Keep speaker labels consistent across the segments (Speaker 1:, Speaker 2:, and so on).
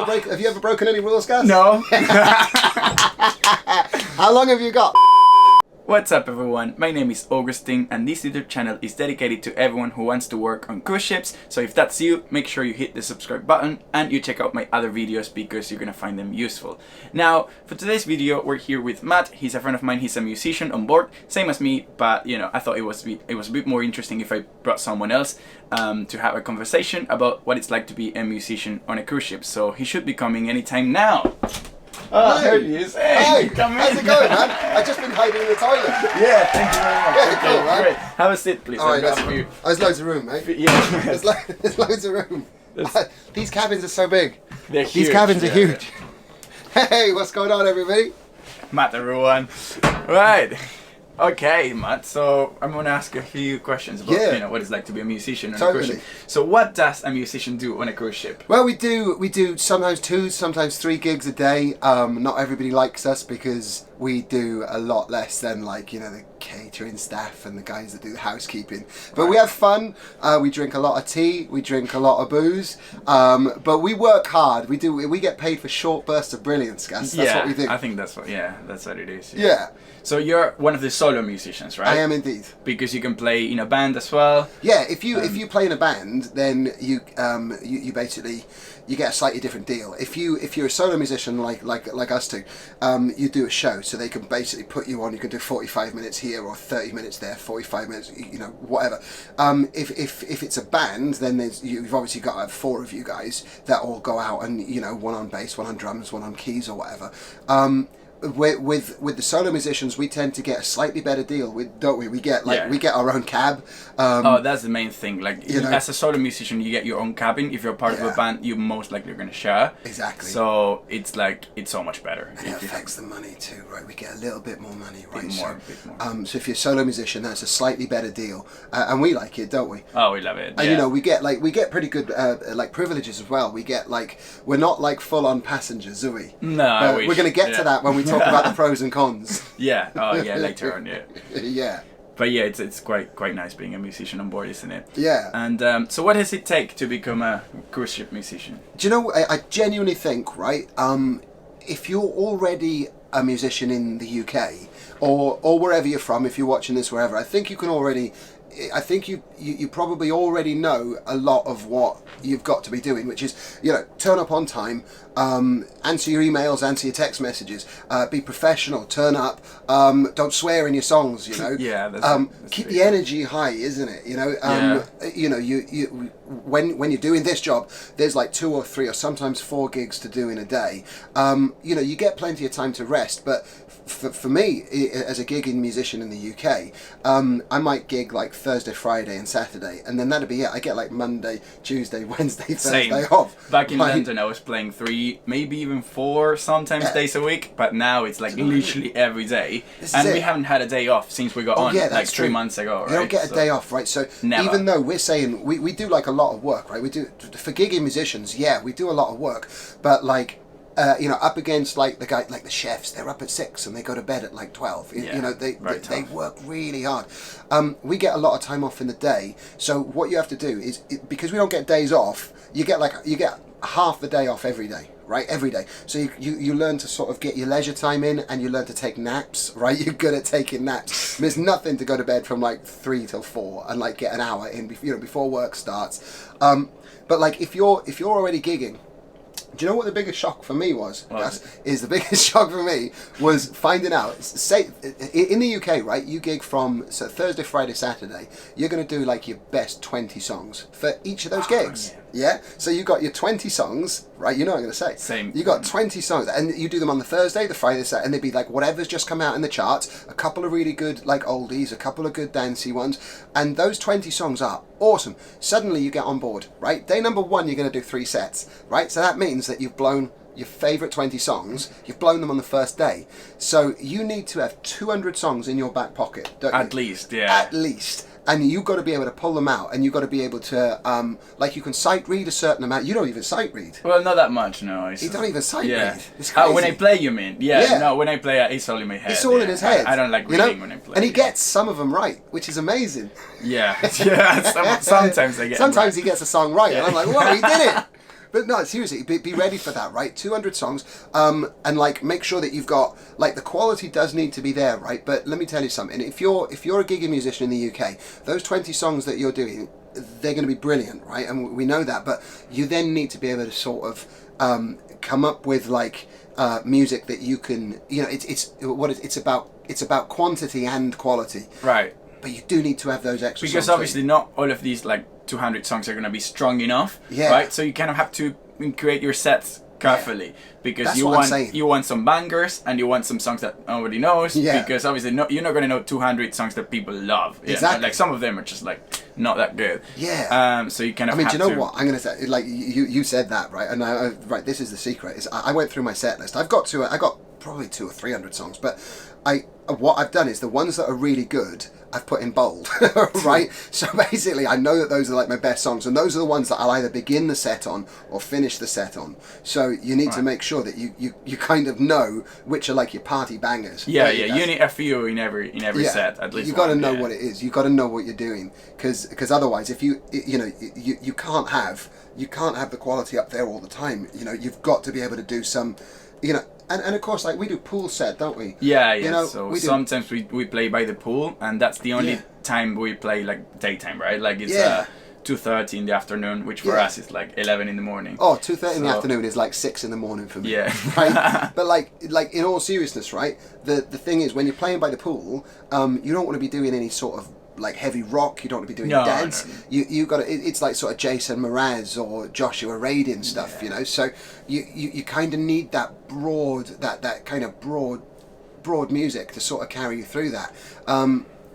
Speaker 1: have you ever broken any rules, Gus?
Speaker 2: No.
Speaker 1: How long have you got?
Speaker 2: What's up everyone, my name is Augustine and this YouTube channel is dedicated to everyone who wants to work on cruise ships, so if that's you, make sure you hit the subscribe button and you check out my other videos because you're gonna find them useful. Now, for today's video, we're here with Matt. He's a friend of mine, he's a musician on board, same as me, but you know, I thought it was a bit more interesting if I brought someone else to have a conversation about what it's like to be a musician on a cruise ship, so he should be coming anytime now. Oh, there he is. Hey, come in.
Speaker 1: How's it going, man? I've just been hiding in the toilet.
Speaker 2: Yeah, thank you very much.
Speaker 1: Yeah,
Speaker 2: okay,
Speaker 1: cool, man.
Speaker 2: great. Have a seat, please.
Speaker 1: All right,
Speaker 2: you.
Speaker 1: there's loads of room, mate.
Speaker 2: Yeah.
Speaker 1: There's loads of room. These cabins are so big.
Speaker 2: They're huge.
Speaker 1: These cabins are huge. Hey, what's going on, everybody?
Speaker 2: Matt, everyone. Right. Okay, Matt. So I'm gonna ask a few questions about what it's like to be a musician on a cruise ship. So what does a musician do on a cruise ship?
Speaker 1: Well, we do sometimes 2, sometimes 3 gigs a day. Not everybody likes us because we do a lot less than the catering staff and the guys that do the housekeeping. But we have fun. We drink a lot of tea. We drink a lot of booze. But we work hard. We get paid for short bursts of brilliance, Gus. That's what we do.
Speaker 2: I think that's what it is.
Speaker 1: Yeah.
Speaker 2: So you're one of the solo musicians, right?
Speaker 1: I am indeed.
Speaker 2: Because you can play in a band as well.
Speaker 1: Yeah, if you play in a band, then you basically you get a slightly different deal. If you're a solo musician like us two, you do a show, so they can basically put you on. You can do 45 minutes here or 30 minutes there, 45 minutes, whatever. If it's a band, then you've obviously got to have 4 of you guys that all go out and one on bass, one on drums, one on keys or whatever. With the solo musicians, we tend to get a slightly better deal, don't we? We get we get our own cab.
Speaker 2: That's the main thing. As a solo musician, you get your own cabin. If you're part of a band, you most likely are going to share.
Speaker 1: Exactly.
Speaker 2: So it's so much better.
Speaker 1: And it affects the money too, right? We get a little bit more money, right?
Speaker 2: Bit more.
Speaker 1: So if you're a solo musician, that's a slightly better deal, and we like it, don't we?
Speaker 2: Oh, we love it.
Speaker 1: And we get pretty good privileges as well. We get we're not full on passengers, are we?
Speaker 2: No,
Speaker 1: we're going to get to that when we talk about the pros and cons.
Speaker 2: Yeah. Oh, yeah. Later on. Yeah.
Speaker 1: Yeah.
Speaker 2: But yeah, it's quite nice being a musician on board, isn't it?
Speaker 1: Yeah.
Speaker 2: And so, what does it take to become a cruise ship musician?
Speaker 1: Do you know? I genuinely think, right? If you're already a musician in the UK or wherever you're from, if you're watching this wherever, I think you can already. I think you probably already know a lot of what you've got to be doing, which is turn up on time, answer your emails, answer your text messages, be professional, turn up, don't swear in your songs,
Speaker 2: Yeah,
Speaker 1: keep the energy high, isn't it? When you're doing this job, there's 2 or 3 or sometimes 4 gigs to do in a day. You get plenty of time to rest, but for me, as a gigging musician in the UK, I might gig Thursday, Friday and Saturday, and then that'd be it. I get Monday, Tuesday, Wednesday, Thursday off.
Speaker 2: Back in London, I was playing 3, maybe even 4 sometimes days a week, but now it's literally every day. And we haven't had a day off since we got on 3 months ago, right?
Speaker 1: You don't get a day off, right? So
Speaker 2: never.
Speaker 1: Even though we're saying we do a lot of work, right? We do for gigging musicians, we do a lot of work, but up against the guy the chefs, they're up at 6 and they go to bed at 12. They work really hard. We get a lot of time off in the day, so what you have to do is because we don't get days off, you get half the day off every day. Right, every day. So you learn to sort of get your leisure time in, and you learn to take naps. Right, you're good at taking naps. There's nothing to go to bed from 3 till 4 and get an hour in before work starts. But if you're already gigging, do you know what the biggest shock for me was? The biggest shock for me was finding out. Say in the UK, right? You gig from Thursday, Friday, Saturday. You're going to do your best 20 songs for each of those gigs. Yeah. So you got your 20 songs, right? You know what I'm going to say.
Speaker 2: Same.
Speaker 1: You got 20 songs, and you do them on the Thursday, the Friday, the Saturday, and they'd be whatever's just come out in the charts. A couple of really good oldies, a couple of good dancey ones, and those 20 songs are awesome. Suddenly you get on board, right? Day number 1, you're going to do 3 sets, right? So that means that you've blown your favourite 20 songs, you've blown them on the first day. So you need to have 200 songs in your back pocket, don't you?
Speaker 2: At least, yeah.
Speaker 1: At least. And you've got to be able to pull them out, and you've got to be able to, you can sight read a certain amount. You don't even sight read.
Speaker 2: Well, not that much, no.
Speaker 1: You don't even sight read. It's crazy.
Speaker 2: Oh, when I play, you mean? Yeah. No, when I play, it's all in my head.
Speaker 1: It's all in his head.
Speaker 2: I don't like reading when I play.
Speaker 1: And he gets some of them right, which is amazing.
Speaker 2: Yeah. Sometimes I get
Speaker 1: Sometimes he gets a song right, and I'm like, whoa, he did it. But no, seriously, be ready for that, right? 200 songs, and like make sure that you've got like the quality does need to be there, right? But let me tell you something. If you're a gigging musician in the UK, those 20 songs that you're doing, they're going to be brilliant, right? And we know that. But you then need to be able to sort of come up with like music that you can, you know, it's about quantity and quality,
Speaker 2: Right.
Speaker 1: But you do need to have those extra
Speaker 2: Because
Speaker 1: songs,
Speaker 2: obviously not all of these like 200 songs are going to be strong enough,
Speaker 1: Yeah.
Speaker 2: right? So you kind of have to create your sets carefully, because
Speaker 1: That's
Speaker 2: you
Speaker 1: what I'm
Speaker 2: want
Speaker 1: saying.
Speaker 2: you want some bangers and you want some songs that nobody knows,
Speaker 1: Yeah.
Speaker 2: because obviously you're not going to know 200 songs that people love. Yeah.
Speaker 1: Exactly.
Speaker 2: Like some of them are just like not that good.
Speaker 1: Yeah.
Speaker 2: So you kind of
Speaker 1: I mean, do
Speaker 2: have
Speaker 1: you know
Speaker 2: to,
Speaker 1: what I'm going to say? Like you said that, right? And right, this is the secret. Is I went through my set list. I got probably 200 or 300 songs, but what I've done is the ones that are really good, I've put in bold, right? So basically, I know that those are like my best songs, and those are the ones that I'll either begin the set on or finish the set on. So you need to make sure that you kind of know which are like your party bangers.
Speaker 2: Yeah, you need a few in every set at least.
Speaker 1: You got to
Speaker 2: one,
Speaker 1: know
Speaker 2: yeah.
Speaker 1: what it is. You got to know what you're doing, because otherwise, if you can't have the quality up there all the time. You know, you've got to be able to do some, you know. And of course, like we do pool set, don't we?
Speaker 2: Yeah.
Speaker 1: You know,
Speaker 2: so
Speaker 1: we do-
Speaker 2: sometimes we play by the pool, and that's the only
Speaker 1: Yeah.
Speaker 2: time we play like daytime, right? Like it's
Speaker 1: Yeah.
Speaker 2: 2:30 in the afternoon, which for
Speaker 1: Yeah.
Speaker 2: us is like 11 in the morning.
Speaker 1: Oh, 2:30 in the
Speaker 2: So-
Speaker 1: afternoon is like 6 in the morning for me.
Speaker 2: Yeah.
Speaker 1: Right? But like in all seriousness, right? The thing is, when you're playing by the pool, you don't want to be doing any sort of like heavy rock. You don't want to be doing
Speaker 2: No,
Speaker 1: dance.
Speaker 2: no.
Speaker 1: You got to. It's like sort of Jason Mraz or Joshua Radin stuff, you know. So you kind of need that that kind of broad music to sort of carry you through that.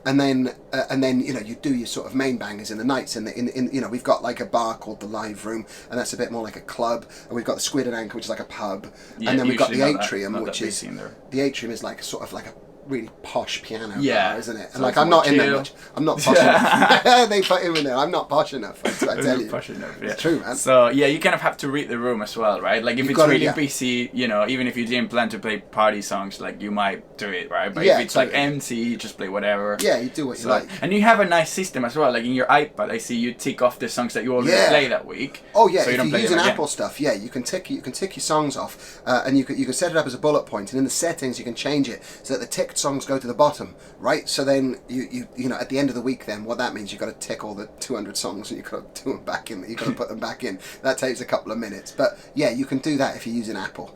Speaker 1: And then you know you do your sort of main bangers in the nights in you know we've got like a bar called the Live Room, and that's a bit more like a club, and we've got the Squid and Anchor, which is like a pub,
Speaker 2: Yeah,
Speaker 1: and then we've got the
Speaker 2: usually not that-
Speaker 1: Atrium,
Speaker 2: not that
Speaker 1: which is
Speaker 2: busy in there.
Speaker 1: the Atrium is like sort of like a really posh piano
Speaker 2: Yeah.
Speaker 1: bar, isn't it?
Speaker 2: So
Speaker 1: And like
Speaker 2: it's
Speaker 1: I'm
Speaker 2: more
Speaker 1: not in there
Speaker 2: chill.
Speaker 1: much. I'm not posh enough. They put him in there. I'm not posh enough. I tell you.
Speaker 2: Push enough, yeah.
Speaker 1: It's true, man.
Speaker 2: So yeah, you kind of have to read the room as well, right? Like if
Speaker 1: You've
Speaker 2: it's
Speaker 1: gotta-
Speaker 2: really
Speaker 1: yeah.
Speaker 2: busy, you know, even if you didn't plan to play party songs, like you might do it, right? But
Speaker 1: Yeah,
Speaker 2: if it's like
Speaker 1: totally.
Speaker 2: empty, you just play whatever.
Speaker 1: Yeah, you do what you
Speaker 2: So,
Speaker 1: like.
Speaker 2: and you have a nice system as well. Like in your iPad, I see you tick off the songs that you already
Speaker 1: Yeah.
Speaker 2: play that week.
Speaker 1: Oh yeah,
Speaker 2: so
Speaker 1: if
Speaker 2: don't
Speaker 1: you're
Speaker 2: play
Speaker 1: using
Speaker 2: them again.
Speaker 1: Apple stuff, yeah, you can tick your songs off, and you can set it up as a bullet point, and in the settings you can change it so that the ticked songs go to the bottom, right? So then you know at the end of the week, then what that means you've got to tick all the 200 songs and you've got to do them back in. You've got to put them back in. That takes a couple of minutes, but yeah, you can do that if you're using Apple.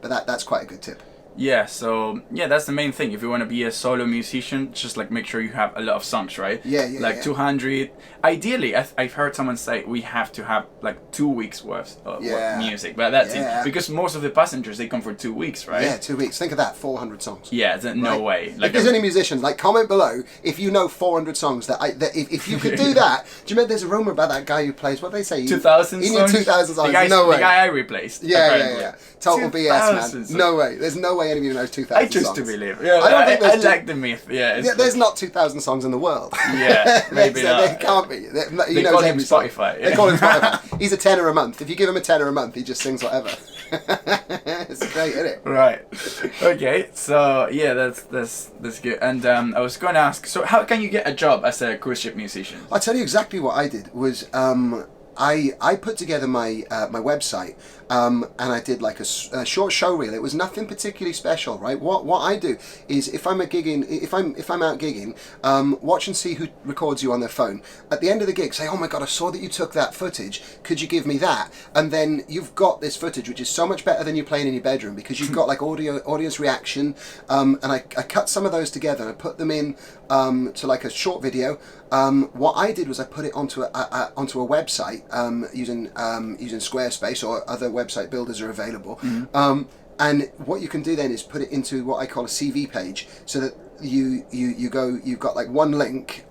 Speaker 1: But that's quite a good tip.
Speaker 2: Yeah, so yeah, that's the main thing. If you want to be a solo musician, just like make sure you have a lot of songs, right?
Speaker 1: Yeah,
Speaker 2: Like
Speaker 1: yeah.
Speaker 2: 200. Ideally, I've heard someone say we have to have like 2 weeks worth of
Speaker 1: Yeah.
Speaker 2: music, but that's
Speaker 1: Yeah.
Speaker 2: it because most of the passengers they come for 2 weeks, right?
Speaker 1: Yeah, 2 weeks. Think of that, 400 songs.
Speaker 2: Yeah, no
Speaker 1: Right?
Speaker 2: way.
Speaker 1: If there's any musicians, like comment below if you know 400 songs that if you could do that. Do you remember there's a rumor about that guy who plays what they say?
Speaker 2: 2000
Speaker 1: He knew
Speaker 2: songs.
Speaker 1: 2000 songs.
Speaker 2: The
Speaker 1: No way.
Speaker 2: guy I replaced.
Speaker 1: Yeah,
Speaker 2: apparently.
Speaker 1: yeah. Total BS,
Speaker 2: 2000
Speaker 1: man.
Speaker 2: songs.
Speaker 1: No way. There's no way any of you knows 2,000
Speaker 2: I choose
Speaker 1: songs.
Speaker 2: to believe. Yeah,
Speaker 1: I don't think
Speaker 2: I
Speaker 1: there's
Speaker 2: like the myth. Yeah, it's
Speaker 1: Yeah, there's not 2,000 songs in the world.
Speaker 2: Yeah, maybe not.
Speaker 1: There can't be. He
Speaker 2: They
Speaker 1: knows
Speaker 2: call him
Speaker 1: every song.
Speaker 2: Spotify,
Speaker 1: They
Speaker 2: yeah.
Speaker 1: call him Spotify. He's a tenner a month. If you give him a tenner a month, he just sings whatever. It's great, isn't it?
Speaker 2: Right. Okay. So yeah, that's good. And I was going to ask. So how can you get a job as a cruise ship musician?
Speaker 1: I'll tell you exactly what I did was I put together my my website and I did like a short show reel. It was nothing particularly special, right? What I do is if I'm out gigging, watch and see who records you on their phone. At the end of the gig, say, "Oh my God, I saw that you took that footage. Could you give me that?" And then you've got this footage, which is so much better than you playing in your bedroom because you've got like audience reaction. And I cut some of those together and I put them in to like a short video. What I did was I put it onto a website using Squarespace or other website builders are available. And what you can do then is put it into what I call a CV page, so that you've got like one link.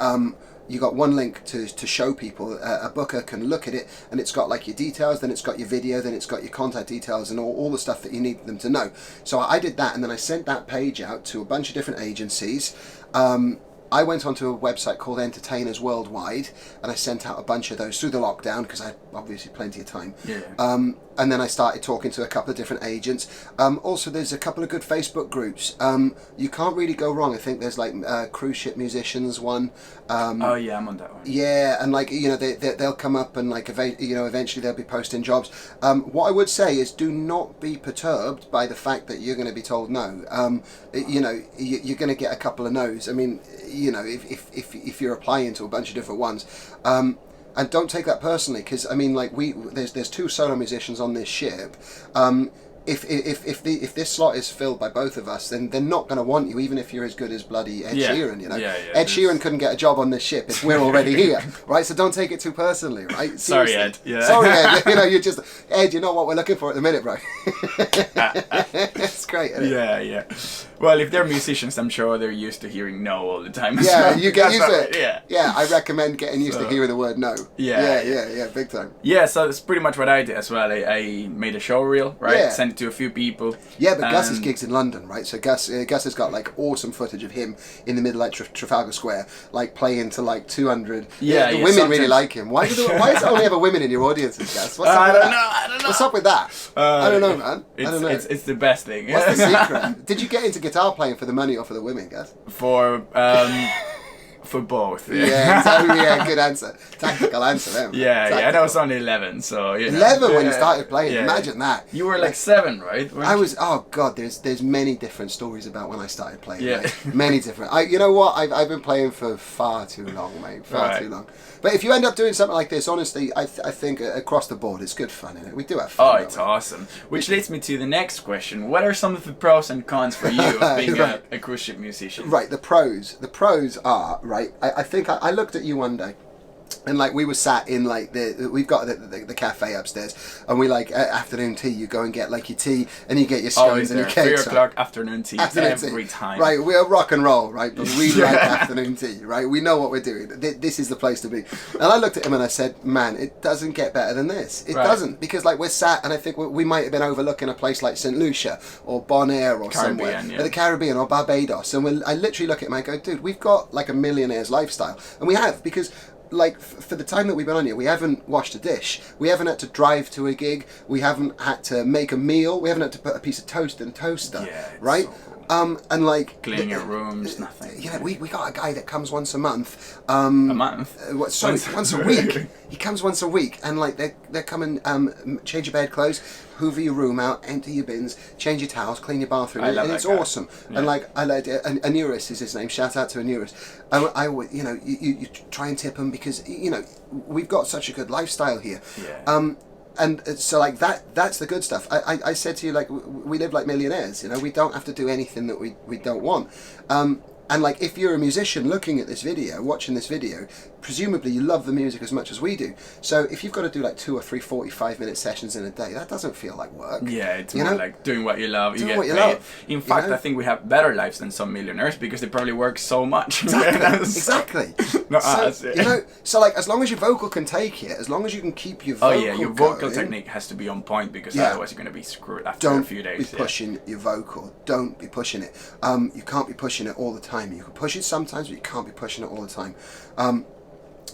Speaker 1: You got one link to show people. A booker can look at it, and it's got like your details, then it's got your video, then it's got your contact details, and all the stuff that you need them to know. So I did that, and then I sent that page out to a bunch of different agencies. I went onto a website called Entertainers Worldwide, and I sent out a bunch of those through the lockdown because I had obviously plenty of time.
Speaker 2: Yeah.
Speaker 1: and then I started talking to a couple of different agents. Also, there's a couple of good Facebook groups. You can't really go wrong. I think there's like cruise ship musicians one.
Speaker 2: Oh yeah, I'm on that one.
Speaker 1: Yeah, and like, you know, they'll come up and like eventually they'll be posting jobs. What I would say is, do not be perturbed by the fact that you're going to be told no. You know, you're going to get a couple of no's. I mean, you know, if you're applying to a bunch of different ones. And don't take that personally, because I mean, like, there's 2 solo musicians on this ship. If this slot is filled by both of us, then they're not going to want you, even if you're as good as bloody Ed Sheeran. You know, Ed Sheeran couldn't get a job on this ship if we're already here, right? So don't take it too personally, right?
Speaker 2: Sorry, Ed. Yeah.
Speaker 1: Sorry, Ed. You know, you're just Ed. You know what we're looking for at the minute, bro. It's great. Isn't it?
Speaker 2: Yeah. Well, if they're musicians, I'm sure they're used to hearing no all the time.
Speaker 1: Yeah, you get used to it.
Speaker 2: Yeah.
Speaker 1: Yeah, I recommend getting used to hearing the word no. Yeah, big time.
Speaker 2: Yeah, so that's pretty much what I did as well. I made a show reel, right?
Speaker 1: Yeah.
Speaker 2: Sent it to a few people.
Speaker 1: Yeah, but Gus's gigs in London, right? So Gus has got like awesome footage of him in the middle of like Trafalgar Square, like playing to like 200.
Speaker 2: Yeah,
Speaker 1: the women really like him. Why is there only ever women in your audiences, Gus? What's up with that?
Speaker 2: I don't know.
Speaker 1: What's up with that? I don't know, man. I don't know.
Speaker 2: It's the best thing.
Speaker 1: What's the secret? Did you get into guitar playing for the money or for the women, Gus?
Speaker 2: For both.
Speaker 1: Yeah, exactly. Yeah, good answer. Tactical answer there.
Speaker 2: And I was only 11, so you know.
Speaker 1: 11 when you started playing. Yeah. Imagine that.
Speaker 2: You were like 7, right?
Speaker 1: I was. Oh God, there's many different stories about when I started playing.
Speaker 2: Yeah.
Speaker 1: Mate. Many different. You know what? I've been playing for far too long, mate. Far too long. But if you end up doing something like this, honestly, I think across the board, it's good fun, isn't it? We do have fun.
Speaker 2: Oh, it's awesome. Which leads me to the next question. What are some of the pros and cons for you of being a cruise ship musician?
Speaker 1: Right, the pros. The pros are, right, I think I looked at you one day. And like we were sat in like we've got the cafe upstairs, and we like at afternoon tea. You go and get like your tea, and you get your scones and your cakes.
Speaker 2: 3 o'clock afternoon tea every time.
Speaker 1: Right, we're rock and roll, right? But we like afternoon tea, right? We know what we're doing. This is the place to be. And I looked at him and I said, "Man, it doesn't get better than this. It doesn't, because like we're sat, and I think we might have been overlooking a place like St Lucia or Bonaire or somewhere, or the Caribbean or Barbados, and I literally look at him and I go, dude, we've got like a millionaire's lifestyle, and we have because." Like, for the time that we've been on here, we haven't washed a dish. We haven't had to drive to a gig. We haven't had to make a meal. We haven't had to put a piece of toast in a toaster.
Speaker 2: Yeah,
Speaker 1: right?
Speaker 2: So cool.
Speaker 1: And like...
Speaker 2: Cleaning your rooms, nothing.
Speaker 1: Yeah, we got a guy that comes once a month.
Speaker 2: A month?
Speaker 1: Once a week. He comes once a week, and like they come and change your bed clothes, hoover your room out, empty your bins, change your towels, clean your bathroom, and it's awesome. Yeah. And like I like Anuris is his name. Shout out to Anuris. You know, you try and tip him because you know we've got such a good lifestyle here.
Speaker 2: Yeah.
Speaker 1: And so like that's the good stuff. I said to you, like, we live like millionaires, you know, we don't have to do anything that we don't want. And like, if you're a musician looking at this video, watching this video, presumably you love the music as much as we do. So if you've got to do like 2 or 3 45-minute sessions in a day, that doesn't feel like work.
Speaker 2: Yeah, it's more like doing what you love.
Speaker 1: Doing what you love.
Speaker 2: In fact, I think we have better lives than some millionaires because they probably work so much.
Speaker 1: Exactly.
Speaker 2: Not us.
Speaker 1: You know, so like, as long as your vocal can take it, as long as you can keep your vocal
Speaker 2: your vocal technique has to be on point because otherwise you're going to be screwed after a few days.
Speaker 1: Don't be pushing your vocal. Don't be pushing it. You can't be pushing it all the time. You can push it sometimes, but you can't be pushing it all the time.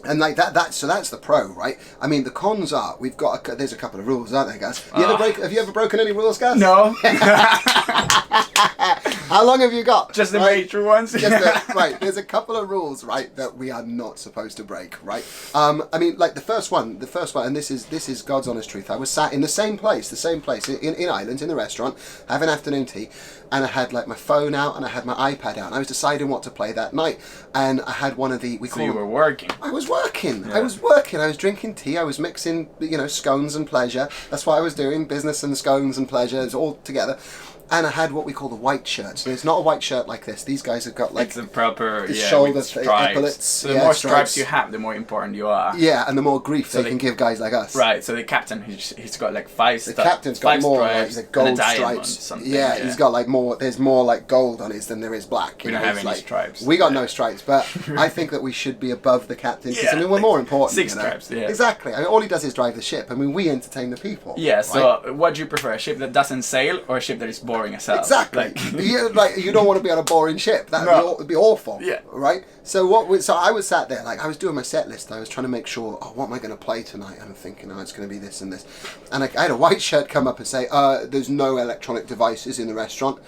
Speaker 1: And like that's the pro, right? I mean, the cons are there's a couple of rules, aren't there, guys? Have you ever broken any rules, guys?
Speaker 2: No.
Speaker 1: How long have you got?
Speaker 2: Just the major ones.
Speaker 1: Right. There's a couple of rules, right, that we are not supposed to break, right? I mean, like the first one, and this is God's honest truth. I was sat in the same place in Ireland, in the restaurant, having afternoon tea, and I had like my phone out and I had my iPad out, and I was deciding what to play that night, and I had one of the
Speaker 2: you were working.
Speaker 1: I was working. Yeah. I was drinking tea. I was mixing, scones and pleasure. That's what I was doing. Business and scones and pleasure. It's all together. And I had what we call the white shirt. So it's not a white shirt like this. These guys have got like...
Speaker 2: It's a proper,
Speaker 1: shoulder
Speaker 2: epaulets. So the more stripes you have, the more important you are.
Speaker 1: Yeah, and the more grief they can give guys like us.
Speaker 2: Right, so the captain, he's got like 5 stripes.
Speaker 1: The captain's got more like the gold stripes.
Speaker 2: Yeah,
Speaker 1: he's got like more, there's more like gold on his than there is black.
Speaker 2: We don't have any stripes.
Speaker 1: We got no stripes, but I think that we should be above the captain because, I mean, we're more important.
Speaker 2: 6 stripes, yeah.
Speaker 1: Exactly. I mean, all he does is drive the ship. I mean, we entertain the people.
Speaker 2: Yeah, so what do you prefer, a ship that doesn't sail or a ship that is boiling? boring as hell.
Speaker 1: Exactly. You don't want to be on a boring ship. That'd be awful.
Speaker 2: Yeah.
Speaker 1: Right. So I was sat there, like I was doing my set list. I was trying to make sure, what am I going to play tonight? And I'm thinking, it's going to be this and this. And I had a white shirt come up and say, there's no electronic devices in the restaurant.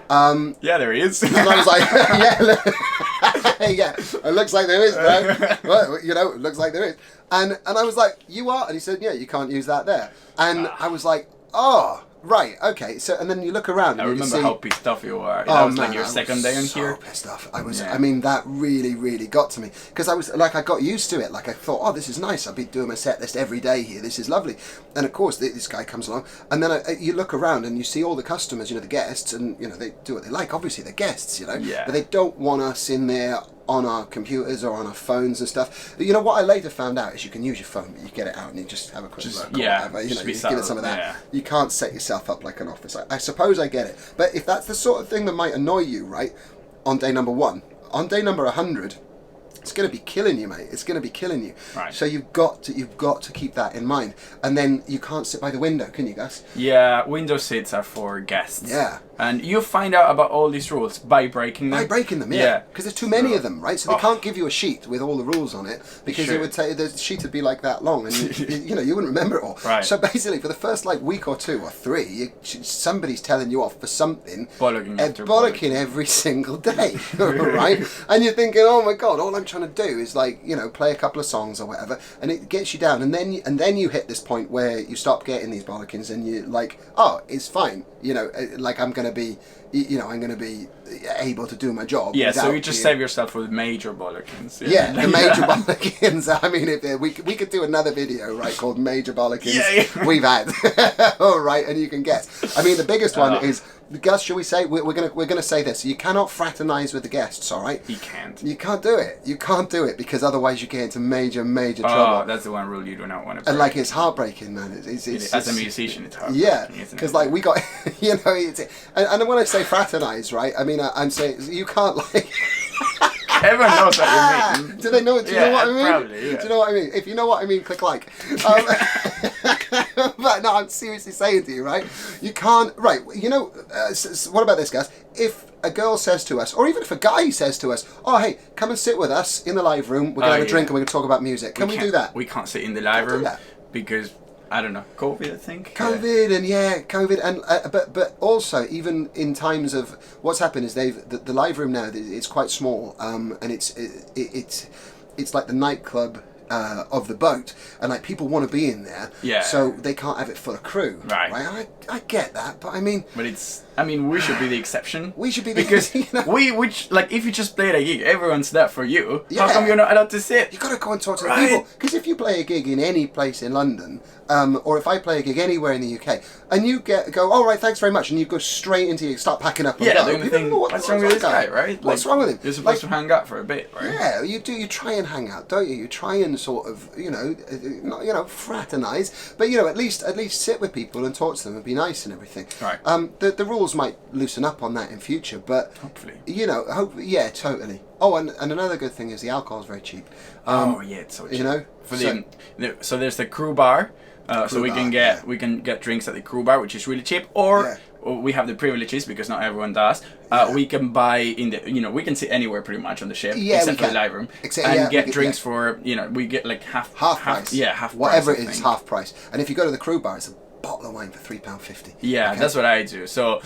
Speaker 2: Yeah, there is.
Speaker 1: And I was like, yeah, it looks like there is, bro. Well, it looks like there is. And I was like, you are? And he said, yeah, you can't use that there. And I was like, oh, right, okay. So, and then you look around.
Speaker 2: I
Speaker 1: and
Speaker 2: remember how pissed off you were.
Speaker 1: Oh,
Speaker 2: That was
Speaker 1: man,
Speaker 2: like your second day on here.
Speaker 1: Pissed off. I mean, that really, really got to me. Because I got used to it. Like, I thought, this is nice. I'll be doing my set list every day here. This is lovely. And of course, this guy comes along. And then you look around and you see all the customers, the guests, and, they do what they like. Obviously, they're guests,
Speaker 2: Yeah.
Speaker 1: But they don't want us in there on our computers or on our phones and stuff. What I later found out is you can use your phone, but you get it out and you just have a quick look.
Speaker 2: Yeah,
Speaker 1: or whatever. You give
Speaker 2: subtle,
Speaker 1: it some of that.
Speaker 2: yeah.
Speaker 1: You can't set yourself up like an office. I suppose I get it. But if that's the sort of thing that might annoy you, right, on day number 1, on day number 100, it's going to be killing you, mate. It's going to be killing you.
Speaker 2: Right.
Speaker 1: So you've got to keep that in mind. And then you can't sit by the window, can you, Gus?
Speaker 2: Yeah, window seats are for guests.
Speaker 1: Yeah.
Speaker 2: And you find out about all these rules by breaking them.
Speaker 1: By breaking them,
Speaker 2: Yeah.
Speaker 1: Because there's too many of them, right? So they
Speaker 2: Oh.
Speaker 1: can't give you a sheet with all the rules on it because
Speaker 2: Sure.
Speaker 1: it would take the sheet would be like that long, and you wouldn't remember it all.
Speaker 2: Right.
Speaker 1: So basically, for the first week or 2 or 3, somebody's telling you off for something,
Speaker 2: Bollocking after
Speaker 1: bollocking every single day, right? And you're thinking, oh my god, all I'm trying to do is play a couple of songs or whatever, and it gets you down, and then you hit this point where you stop getting these bollockings, and you're like, it's fine, I'm gonna be. I'm going to be able to do my job.
Speaker 2: Yeah, so you just save yourself with major bollockins.
Speaker 1: Yeah, the major bollockins. I mean, if we could do another video, right, called Major Bollockins we've had. All right, and you can guess. I mean, the biggest one is, Gus, shall we say, we're gonna say this. You cannot fraternize with the guests, all right?
Speaker 2: You can't.
Speaker 1: You can't do it. You can't do it because otherwise you get into major trouble.
Speaker 2: Oh, that's the one rule you do not want to break.
Speaker 1: And it's heartbreaking, man. It's
Speaker 2: as a musician, it's heartbreaking.
Speaker 1: Yeah, because we got, and when I say fraternize, right? I mean, I'm saying you can't
Speaker 2: Everyone knows what you mean.
Speaker 1: Do they know? Do you know what I mean?
Speaker 2: Probably, yeah.
Speaker 1: Do you know what I mean? If you know what I mean, click like. But no, I'm seriously saying to you, right? You can't. Right? What about this, guys? If a girl says to us, or even if a guy says to us, "Oh, hey, come and sit with us in the live room. We're gonna have a drink and we're gonna talk about music." Can we do that?
Speaker 2: We can't sit in the live room because I don't know, COVID, I think.
Speaker 1: COVID, and but also even in times of what's happened is the live room now it's quite small, and it's like the nightclub of the boat, and people want to be in there, so they can't have it full of crew.
Speaker 2: Right.
Speaker 1: I get that, but I mean,
Speaker 2: we should be the exception.
Speaker 1: We should be
Speaker 2: because if you just play at a gig, everyone's there for you. How come you're not allowed to sit?
Speaker 1: You got to go and talk to the people. Because if you play a gig in any place in London, or if I play a gig anywhere in the UK, and you go, all right, thanks very much, and you go straight into start packing up. And
Speaker 2: the only thing, what's wrong with this guy, right?
Speaker 1: What's wrong with him?
Speaker 2: You're supposed to hang out for a bit, right?
Speaker 1: Yeah, you do. You try and hang out, don't you? You try and sort of, not fraternize, but at least sit with people and talk to them and be nice and everything.
Speaker 2: Right.
Speaker 1: The rules might loosen up on that in future, but
Speaker 2: hopefully,
Speaker 1: totally. Oh, and another good thing is the alcohol is very cheap.
Speaker 2: It's so cheap. So there's the crew bar. We can get drinks at the crew bar, which is really cheap, or we have the privileges because not everyone does. We can buy in the we can sit anywhere pretty much on the ship except for the live room, and get drinks for we get half price. Half
Speaker 1: whatever
Speaker 2: price,
Speaker 1: it is, half price. And if you go to the crew bar, it's a bottle of wine for £3.50.
Speaker 2: Yeah, that's what I do. So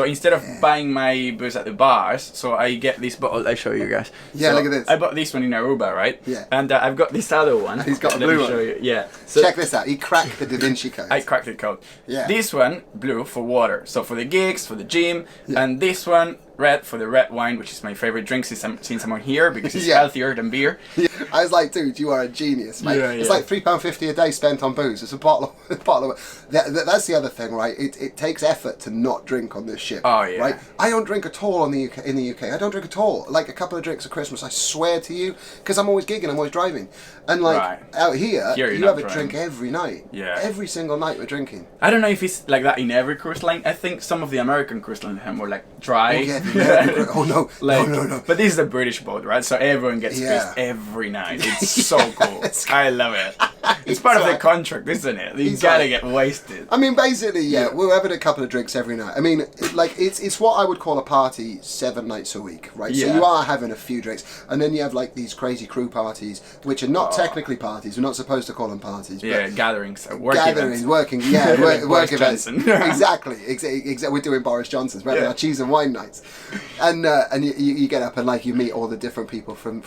Speaker 2: instead of buying my booze at the bars, so I get this bottle. I show you guys.
Speaker 1: Yeah,
Speaker 2: so
Speaker 1: look at this.
Speaker 2: I bought this one in Aruba, right?
Speaker 1: Yeah.
Speaker 2: And I've got this other one.
Speaker 1: He's got a
Speaker 2: Let
Speaker 1: blue
Speaker 2: me
Speaker 1: one.
Speaker 2: show you. Yeah. So
Speaker 1: check this out. He cracked the Da Vinci Code.
Speaker 2: I cracked the code.
Speaker 1: Yeah.
Speaker 2: This one blue for water, so for the gigs, for the gym, and this one red for the red wine, which is my favorite drink since I'm on here because it's healthier than beer.
Speaker 1: Yeah. I was like, dude, you are a genius, mate. It's like £3.50 a day spent on booze. It's a bottle of that's the other thing, right? It takes effort to not drink on this ship.
Speaker 2: Oh yeah.
Speaker 1: Right? I don't drink at all in the UK. I don't drink at all. Like a couple of drinks at Christmas, I swear to you, because I'm always gigging, I'm always driving. And out here you have a drink every night.
Speaker 2: Yeah.
Speaker 1: Every single night we're drinking.
Speaker 2: I don't know if it's like that in every cruise line. I think some of the American cruise lines are more like dry.
Speaker 1: Oh, yeah, no. No.
Speaker 2: But this is the British boat, right? So everyone gets pissed every night. It's so cool. I love it. It's part of the
Speaker 1: Exactly.
Speaker 2: contract, isn't it? You
Speaker 1: He's
Speaker 2: gotta
Speaker 1: like-
Speaker 2: get wasted.
Speaker 1: I mean, basically, yeah, we're having a couple of drinks every night. I mean, it's what I would call a party 7 nights a week, right? So
Speaker 2: Yeah.
Speaker 1: you are having a few drinks, and then you have like these crazy crew parties, which are not technically parties. We're not supposed to call them parties, but
Speaker 2: Yeah, gatherings, work
Speaker 1: gatherings,
Speaker 2: events.
Speaker 1: working, yeah,
Speaker 2: Like
Speaker 1: work
Speaker 2: Boris
Speaker 1: events.
Speaker 2: Johnson.
Speaker 1: Exactly. We're doing Boris Johnson's, we're having
Speaker 2: Yeah.
Speaker 1: our cheese and wine nights, and you get up and like you meet all the different people from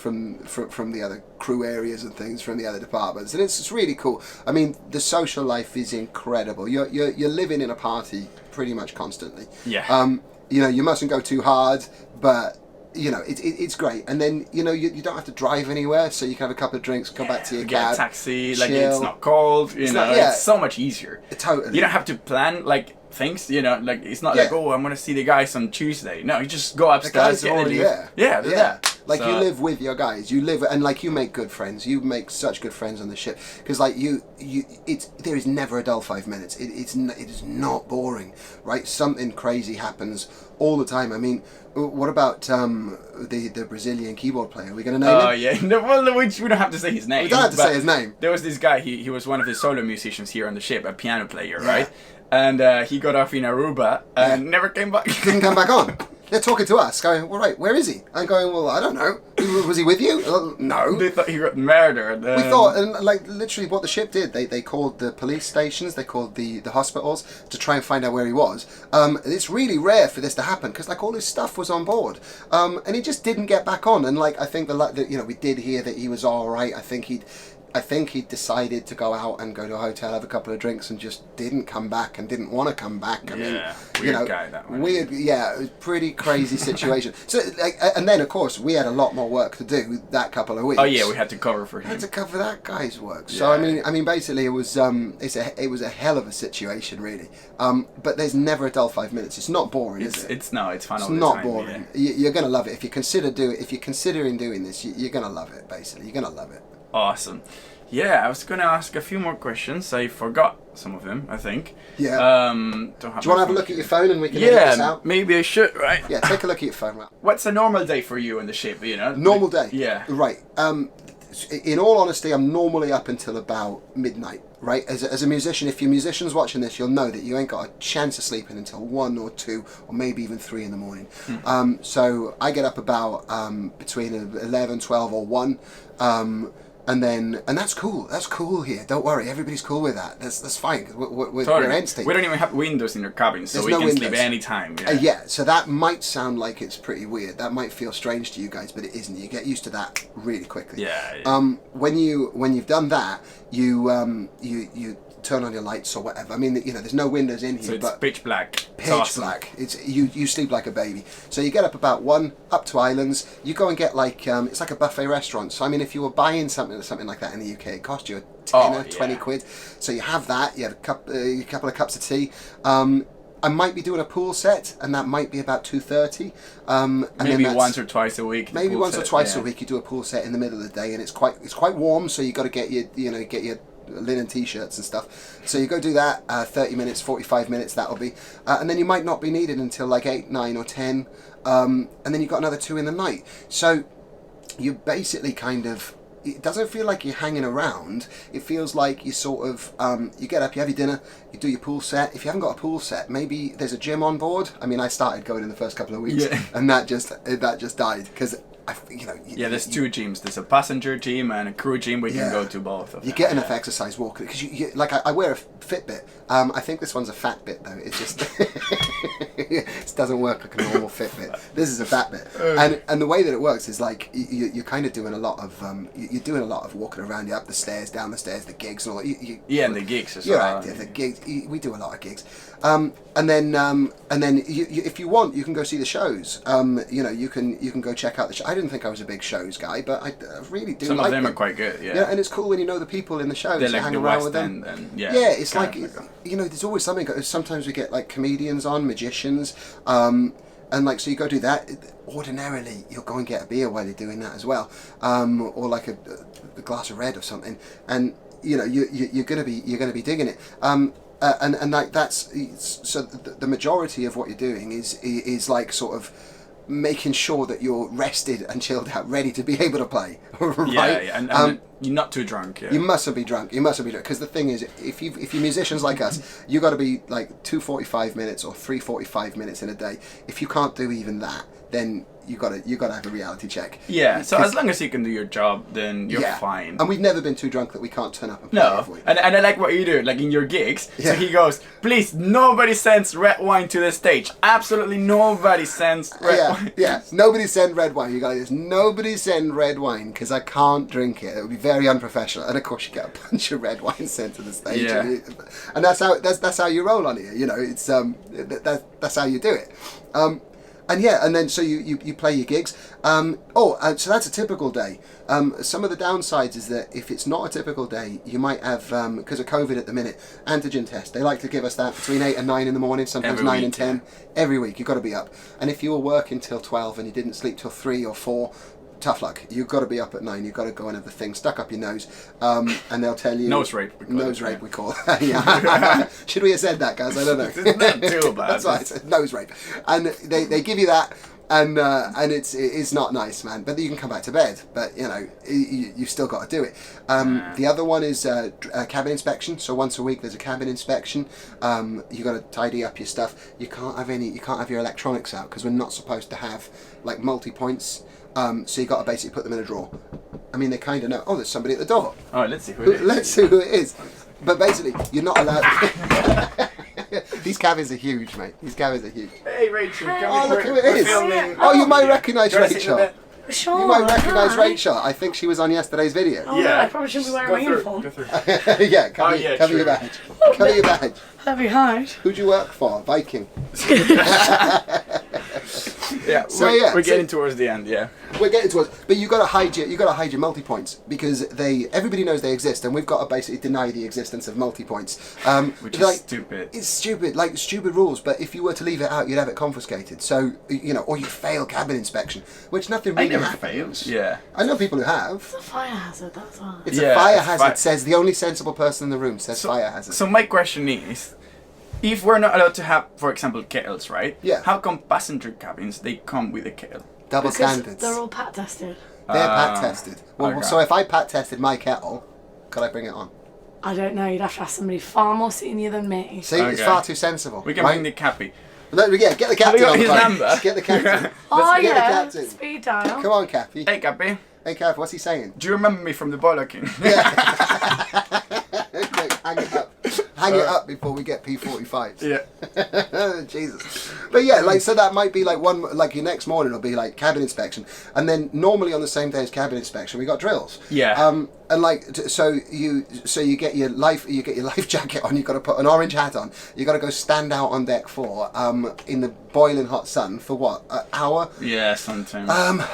Speaker 1: the other crew areas and things from the other departments, and it's really cool. I mean, the social life is incredible. You're living in a party pretty much constantly.
Speaker 2: Yeah.
Speaker 1: You know, you mustn't go too hard, but you know, it's great. And then you know you don't have to drive anywhere, so you can have a couple of drinks, come back to your
Speaker 2: Get
Speaker 1: cab,
Speaker 2: a taxi, like
Speaker 1: chill.
Speaker 2: it's not cold, you know,
Speaker 1: yeah.
Speaker 2: it's so much easier.
Speaker 1: Totally.
Speaker 2: You don't have to plan like things, you know, like it's not
Speaker 1: Yeah.
Speaker 2: like, oh, I'm gonna see the guys on Tuesday. No, you just go
Speaker 1: The
Speaker 2: upstairs,
Speaker 1: guys are
Speaker 2: get a
Speaker 1: already
Speaker 2: lift.
Speaker 1: there.
Speaker 2: Yeah, they're there.
Speaker 1: Like
Speaker 2: So-
Speaker 1: you live with your guys, you live, and like you make good friends. You make such good friends on the ship because like there is never a dull 5 minutes. It is not boring, right? Something crazy happens all the time. I mean, what about the Brazilian keyboard player? Are we gonna name
Speaker 2: Oh
Speaker 1: him?
Speaker 2: yeah, no, well, we don't have to say his name.
Speaker 1: We don't have to
Speaker 2: but
Speaker 1: say his name.
Speaker 2: There was this guy. He was one of the solo musicians here on the ship, a piano player,
Speaker 1: Yeah.
Speaker 2: right? And he got off in Aruba and never came back.
Speaker 1: Didn't come back on. They're talking to us, going, "Well, right, where is he?" I'm going, "Well, I don't know. Was he with you?" No.
Speaker 2: They thought he got murdered.
Speaker 1: We thought, and like literally what the ship did, they called the police stations, they called the hospitals to try and find out where he was. It's really rare for this to happen because like all his stuff was on board, and he just didn't get back on. And like I think you know we did hear that he was all right. I think he decided to go out and go to a hotel, have a couple of drinks, and just didn't come back and didn't want to come back. I mean,
Speaker 2: Yeah,
Speaker 1: you
Speaker 2: weird
Speaker 1: know,
Speaker 2: guy, that one.
Speaker 1: weird. Yeah, it was a pretty crazy situation. So, like, and then of course we had a lot more work to do that couple of weeks.
Speaker 2: Oh yeah, we had to cover for
Speaker 1: I
Speaker 2: him.
Speaker 1: had to cover that guy's work. So
Speaker 2: Yeah.
Speaker 1: I mean, basically, it was it was a hell of a situation, really. But there's never a dull 5 minutes. It's not boring, is it?
Speaker 2: It's no, it's fun
Speaker 1: It's
Speaker 2: all the
Speaker 1: not
Speaker 2: time.
Speaker 1: boring.
Speaker 2: Yeah.
Speaker 1: You're gonna love it if if you're considering doing this. You're gonna love it. Basically, you're gonna love it.
Speaker 2: Awesome. Yeah, I was gonna ask a few more questions. I forgot some of them, I think.
Speaker 1: Yeah.
Speaker 2: Don't have
Speaker 1: Do you want to have a look at your phone and we can edit this
Speaker 2: Yeah,
Speaker 1: out?
Speaker 2: maybe I should, right?
Speaker 1: Yeah, take a look at your phone. Right.
Speaker 2: What's a normal day for you on the ship, you know?
Speaker 1: Normal day.
Speaker 2: Yeah.
Speaker 1: Right. In all honesty, I'm normally up until about midnight. Right. As a musician, if your musician's watching this, you'll know that you ain't got a chance of sleeping until 1 or 2 or maybe even 3 in the morning. So I get up about between 11, 12 or 1. And that's cool. That's cool here. Don't worry. Everybody's cool with that. That's fine. 'Cause we're
Speaker 2: Totally.
Speaker 1: entity.
Speaker 2: We don't even have windows in our cabin, so
Speaker 1: There's
Speaker 2: we
Speaker 1: no
Speaker 2: can sleep
Speaker 1: windows.
Speaker 2: anytime. Yeah.
Speaker 1: Yeah, so that might sound like it's pretty weird. That might feel strange to you guys, but it isn't. You get used to that really quickly.
Speaker 2: Yeah.
Speaker 1: When you've done that, you turn on your lights or whatever. I mean, you know, there's no windows in here,
Speaker 2: So it's
Speaker 1: but
Speaker 2: pitch black. It's
Speaker 1: pitch
Speaker 2: awesome.
Speaker 1: black. It's you sleep like a baby. So you get up about 1 up to Islands. You go and get like it's like a buffet restaurant. So I mean, if you were buying something like that in the UK, it cost you a tenner, 20 quid. So you have that. You have a couple of cups of tea. I might be doing a pool set, and that might be about 2:30. And
Speaker 2: Maybe
Speaker 1: then
Speaker 2: once or twice a week.
Speaker 1: maybe
Speaker 2: pool
Speaker 1: once or
Speaker 2: set,
Speaker 1: twice
Speaker 2: yeah.
Speaker 1: a week you do a pool set in the middle of the day, and it's quite warm. So you got to get your linen t-shirts and stuff. So you go do that. 30 minutes, 45 minutes. That'll be, and then you might not be needed until like 8, 9, or 10. And then you've got another 2 in the night. So you basically kind of. It doesn't feel like you're hanging around. It feels like you sort of you get up, you have your dinner, you do your pool set. If you haven't got a pool set, maybe there's a gym on board. I mean, I started going in the first couple of weeks,
Speaker 2: Yeah.
Speaker 1: and that just died because
Speaker 2: Yeah, there's 2 gyms. There's a passenger gym and a crew gym. We
Speaker 1: Yeah.
Speaker 2: can go to both of them.
Speaker 1: You get enough
Speaker 2: Yeah.
Speaker 1: exercise walking because you like I wear a Fitbit. I think this one's a fat bit though. It just it doesn't work like a normal Fitbit. This is a fat bit, and the way that it works is like you're kind of doing a lot of you're doing a lot of walking around. You're up the stairs, down the stairs, the gigs and all that.
Speaker 2: Yeah, and the gigs as
Speaker 1: You're
Speaker 2: well.
Speaker 1: active. The gigs. We do a lot of gigs, and then if you want, you can go see the shows. You know, you can go check out the show. I didn't think I was a big shows guy, but I really do.
Speaker 2: Some
Speaker 1: like
Speaker 2: of them are quite good. Yeah.
Speaker 1: Yeah, and it's cool when you know the people in the shows.
Speaker 2: They're
Speaker 1: you
Speaker 2: like
Speaker 1: hang
Speaker 2: the
Speaker 1: around
Speaker 2: West
Speaker 1: with them.
Speaker 2: End and yeah.
Speaker 1: It's
Speaker 2: kind
Speaker 1: like
Speaker 2: of
Speaker 1: you know, there's always something. Sometimes we get like comedians on, magicians, and like so you go do that. Ordinarily, you'll go and get a beer while you're doing that as well, or like a glass of red or something, and you know you're gonna be digging it. And like that's so the majority of what you're doing is like sort of making sure that you're rested and chilled out, ready to be able to play. Right?
Speaker 2: Yeah, and You're not too drunk. Yeah.
Speaker 1: You mustn't be drunk. You mustn't be drunk. Because the thing is, if you're musicians like us, you got to be like 2 45 minutes or 3 45 minutes in a day. If you can't do even that, then you got to have a reality check.
Speaker 2: Yeah. So as long as you can do your job, then you're fine.
Speaker 1: And we've never been too drunk that we can't turn up and play.
Speaker 2: No,
Speaker 1: Have we?
Speaker 2: and I like what you do, like in your gigs.
Speaker 1: Yeah.
Speaker 2: So he goes, please, nobody sends red wine to the stage. Absolutely nobody sends red wine.
Speaker 1: Yeah. Nobody send red wine. You guys, nobody send red wine because I can't drink it. It would be very unprofessional. And of course, you get a bunch of red wine sent to the stage.
Speaker 2: Yeah.
Speaker 1: And that's how you roll on here. You know, it's that's how you do it. And then so you play your gigs. So that's a typical day. Some of the downsides is that if it's not a typical day, you might have, because of COVID at the minute, antigen test. They like to give us that between 8 and 9 in the morning, sometimes
Speaker 2: Every
Speaker 1: 9
Speaker 2: week,
Speaker 1: and 10. Every week, you've got to be up. And if you were working till 12 and you didn't sleep till 3 or 4, tough luck. You've got to be up at 9. You've got to go and have the thing stuck up your nose, and they'll tell you
Speaker 2: Nose rape.
Speaker 1: We call it. Yeah. Should we have said that, guys? I don't know.
Speaker 2: It's not too bad.
Speaker 1: That's right. It's nose rape, and they give you that, and it's not nice, man. But you can come back to bed. But you know you've still got to do it. The other one is cabin inspection. So once a week there's a cabin inspection. You got to tidy up your stuff. You can't have your electronics out because we're not supposed to have like multi points. So you got to basically put them in a drawer. I mean, they kind of know. Oh, there's somebody at the door.
Speaker 2: Oh, let's see who it is.
Speaker 1: Let's see who it is. But basically, you're not allowed. These cabins are huge, mate. These cabins are huge.
Speaker 2: Hey, Rachel.
Speaker 1: Oh, look who it is. Oh, you might recognise Rachel.
Speaker 3: Sure.
Speaker 1: You might recognise Rachel. I think she was on yesterday's video.
Speaker 3: Oh, no, I probably shouldn't be wearing my uniform.
Speaker 2: Go through.
Speaker 1: Yeah, cover your badge. Cover your badge.
Speaker 3: That'd be hard.
Speaker 1: Who'd you work for? Viking.
Speaker 2: Yeah,
Speaker 1: So,
Speaker 2: we're getting towards the end, yeah.
Speaker 1: We're getting towards, but you got to hide your multi points because everybody knows they exist, and we've got to basically deny the existence of multi points.
Speaker 2: Which is stupid.
Speaker 1: It's stupid, like stupid rules. But if you were to leave it out, you'd have it confiscated. So you know, or you fail cabin inspection, which nothing really happens.
Speaker 2: Yeah.
Speaker 1: I know people who have.
Speaker 3: It's a fire hazard, that's all.
Speaker 1: It's a fire hazard. Says the only sensible person in the room says fire hazard.
Speaker 2: So my question is, if we're not allowed to have, for example, kettles, right?
Speaker 1: Yeah.
Speaker 2: How come passenger cabins, they come with a kettle?
Speaker 1: Double
Speaker 3: Because
Speaker 1: standards.
Speaker 3: they're all pat tested.
Speaker 1: They're pat tested. Well,
Speaker 2: okay.
Speaker 1: so if I pat tested my kettle, could I bring it on?
Speaker 3: I don't know, you'd have to ask somebody far more senior than me.
Speaker 1: See, it's
Speaker 2: Okay.
Speaker 1: far too sensible.
Speaker 2: We can
Speaker 1: right?
Speaker 2: bring the cappy.
Speaker 1: Yeah, get the captain
Speaker 2: got
Speaker 1: on the
Speaker 2: his
Speaker 1: phone.
Speaker 2: number?
Speaker 1: Get the captain.
Speaker 3: Oh
Speaker 1: get the
Speaker 3: yeah,
Speaker 1: captain.
Speaker 3: speed dial.
Speaker 1: Come on, Cappy.
Speaker 2: Hey, Cappy,
Speaker 1: Hey, Cappy, what's he saying?
Speaker 2: do you remember me from the Bollocking?
Speaker 1: Quick, hang it up. Hang it up before we get P45s.
Speaker 2: Yeah.
Speaker 1: Jesus. But yeah, like, so that might be like your next morning will be like cabin inspection. And then normally on the same day as cabin inspection, we got drills.
Speaker 2: Yeah.
Speaker 1: And like, so you get your life jacket on, you've got to put an orange hat on, you've got to go stand out on deck 4, in the boiling hot sun for what, an hour?
Speaker 2: Yeah, sometimes.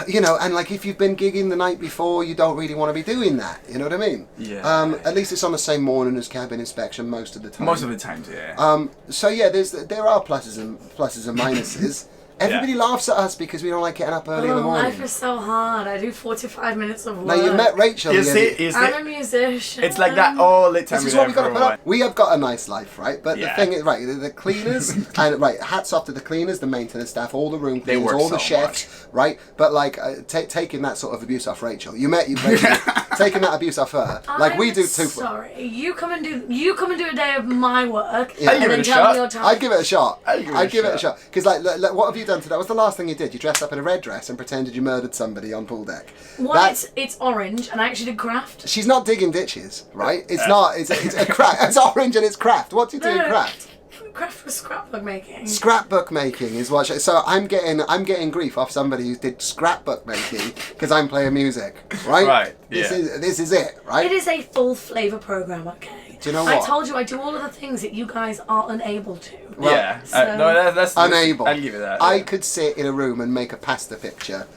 Speaker 1: You know, and like if you've been gigging the night before, you don't really want to be doing that. You know what I mean?
Speaker 2: Yeah.
Speaker 1: At least it's on the same morning as cabin inspection most of the time.
Speaker 2: Most of the times, yeah.
Speaker 1: So yeah, there are pluses and minuses. Everybody laughs at us because we don't like getting up early in the morning.
Speaker 3: Life is so hard. I do 45 minutes of work.
Speaker 1: Now you met Rachel.
Speaker 2: You
Speaker 1: the
Speaker 2: see,
Speaker 1: other-
Speaker 3: I'm a musician.
Speaker 2: it's like that all the time.
Speaker 1: This is
Speaker 2: with
Speaker 1: what we got to put
Speaker 2: everyone.
Speaker 1: up. We have got a nice life, right? But the
Speaker 2: Yeah.
Speaker 1: thing is, right, the cleaners, and right, hats off to the cleaners, the maintenance staff, all the room cleaners,
Speaker 2: work
Speaker 1: all the
Speaker 2: so
Speaker 1: chefs, right? But like, taking that sort of abuse off Rachel, you Rachel, taking that abuse off her, like we do too.
Speaker 3: Sorry, you come and do a day of my work,
Speaker 1: Yeah.
Speaker 2: I'll
Speaker 3: and
Speaker 2: give
Speaker 3: then
Speaker 2: it a
Speaker 3: tell
Speaker 2: shot.
Speaker 3: me your time.
Speaker 1: I'd give it a shot.
Speaker 2: I'd give it a
Speaker 1: shot. Because like, what have you done today? That was the last thing you did. You dressed up in a red dress and pretended you murdered somebody on pool deck.
Speaker 3: One, it's orange, and I actually did craft.
Speaker 1: She's not digging ditches, right? It's not. It's a craft. It's orange and it's craft. What do you do in
Speaker 3: No.
Speaker 1: craft?
Speaker 3: Craft was scrapbook making.
Speaker 1: Scrapbook making is what. So I'm getting grief off somebody who did scrapbook making because I'm playing music, right?
Speaker 2: Right,
Speaker 1: This
Speaker 2: yeah.
Speaker 1: is it, right?
Speaker 3: It is a full flavour program, okay?
Speaker 1: Do you know
Speaker 3: I
Speaker 1: what?
Speaker 3: told you I do all of the things that you guys are unable to.
Speaker 1: Well,
Speaker 2: yeah.
Speaker 3: so-
Speaker 2: No, that's
Speaker 1: Unable.
Speaker 2: I'll give you that.
Speaker 1: I
Speaker 2: yeah.
Speaker 1: could sit in a room and make a pasta picture,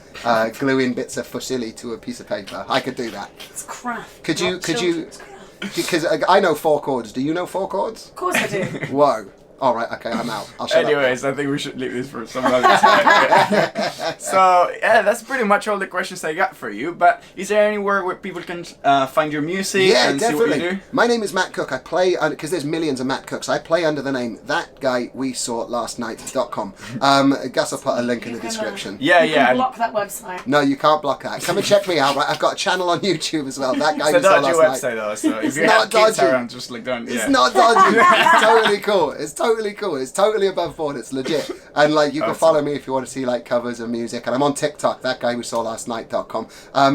Speaker 1: glue in bits of fusilli to a piece of paper. I could do that.
Speaker 3: It's craft.
Speaker 1: Could
Speaker 3: not
Speaker 1: you?
Speaker 3: children's craft.
Speaker 1: Because I know 4 chords. Do you know 4 chords?
Speaker 3: Of course I do.
Speaker 1: Whoa. All right, okay, I'm out. I'll shut
Speaker 2: Anyways, I think we should leave this for some other time. So yeah, that's pretty much all the questions I got for you. But is there anywhere where people can find your music
Speaker 1: Yeah,
Speaker 2: and see what you
Speaker 1: definitely.
Speaker 2: do?
Speaker 1: My name is Matt Cook. I play because there's millions of Matt Cooks. I play under the name thatguywesawlastnight.com. Gus will put a link in the description.
Speaker 2: Yeah,
Speaker 3: You
Speaker 2: yeah.
Speaker 3: can block that website.
Speaker 1: No, you can't block that. Come and check me out. Right, I've got a channel on YouTube as well. That guy
Speaker 2: It's a
Speaker 1: we saw
Speaker 2: dodgy
Speaker 1: last night.
Speaker 2: website though, so if you
Speaker 1: not
Speaker 2: have kids
Speaker 1: dodgy.
Speaker 2: around, just like don't.
Speaker 1: It's
Speaker 2: Yeah.
Speaker 1: not dodgy. It's totally cool. It's totally cool. It's totally above board. It's legit. And like you can
Speaker 2: Awesome.
Speaker 1: follow me if you want to see like covers and music. And I'm on TikTok. Thatguywesawlastnight.com.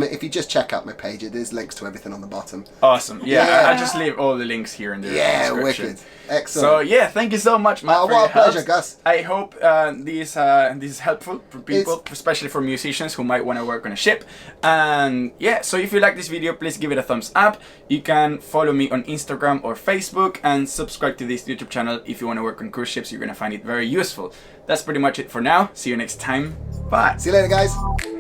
Speaker 1: If you just check out my page, there's links to everything on the bottom.
Speaker 2: Awesome. Yeah,
Speaker 1: Yeah.
Speaker 2: I'll just leave all the links here in the
Speaker 1: Yeah,
Speaker 2: description.
Speaker 1: wicked. Excellent.
Speaker 2: So yeah, thank you so much, Matt.
Speaker 1: Oh,
Speaker 2: for
Speaker 1: what
Speaker 2: your
Speaker 1: a pleasure,
Speaker 2: help.
Speaker 1: Gus.
Speaker 2: I hope this is helpful for people, especially for musicians who might want to work on a ship. And yeah, so if you like this video, please give it a thumbs up. You can follow me on Instagram or Facebook and subscribe to this YouTube channel if you want to work on cruise ships. You're gonna find it very useful. That's pretty much it for now. See you next time. Bye.
Speaker 1: See you later, guys.